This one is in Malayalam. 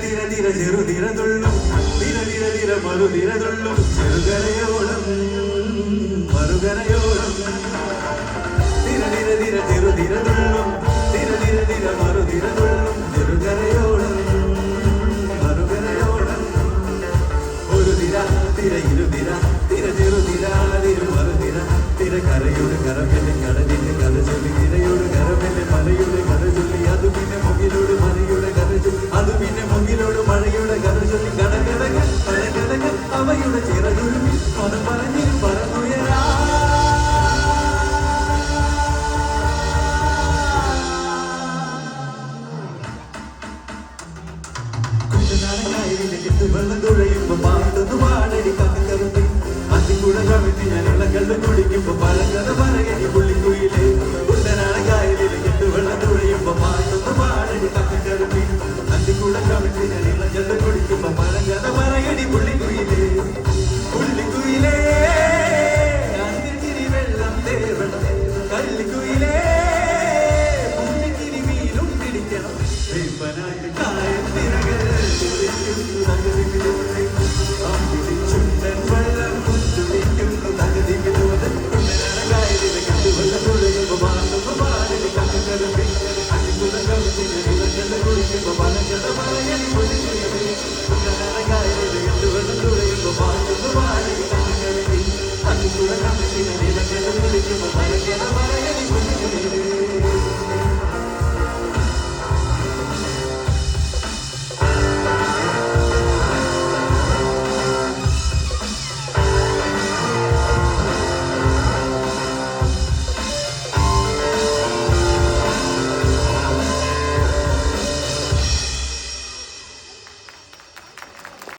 തിര തിര ചെറുതിര തുള്ളും തിര തിര തിര മറുതിര തുള്ളും ചെറുകരയോളം മറുകരയോളം തിര തിര തിര ചെറുതിര തുള്ളും തിര തിര തിര മറുതിര തുള്ളും ചെറുകരയോളം മറുകരയോളം ഒരു തിര തിര ഇരുതിര തിര ചെറുതിര തിര മറുതിര തിര കരയുടെ കരമെല്ലെ കടലിന്റെ കഥ ചൊല്ലി തിരയുടെ കരമെല്ലെ മലയുടെ കഥ ചൊല്ലി അത് പിന്നെ മുകിലോട് മലയുടെ കഥ ചൊല്ലി അത് പിന്നെ മുകിലോട് മഴയുടെ കഥ ചൊല്ലി കടകടകൾ പലകടകൾ അവയുടെ ചിറകുരുമി മനം പറഞ്ഞ് പറന്നുയരാ കുട്ടനാടനായതിന്റെ കെട്ടുവെള്ളം തുഴയുമ്പോ പാട്ടൊന്ന് പാടടി കക്കറുത്തി അതിക്കൂടെ കവിഞ്ഞ് ഞാൻ ഇളക്കള്ളു കുടിക്കുമ്പോ പഴങ്കഥ പറയടി പുള്ളിക്കുയിലേ കുട്ടനാടനായതിന്റെ കെട്ടുവെള്ളം തുഴയുമ്പോ പാട്ടൊന്ന് പാടടി കക്കറുത്തി അതിക്കൂടെ കവിഞ്ഞ് ഞാൻ ഇളക്കള്ളു കുടിക്കുമ്പോ പഴങ്കഥ പറയടി പുള്ളിക്കുയിലേ പുള്ളിക്കുയിലേ അന്തിരി വെള്ളം തേവണം കള്ളിക്കുയിലേ പുള്ളിക്കിരി മീനും പിടിക്കണം വേപ്പനായിട്ട് കായ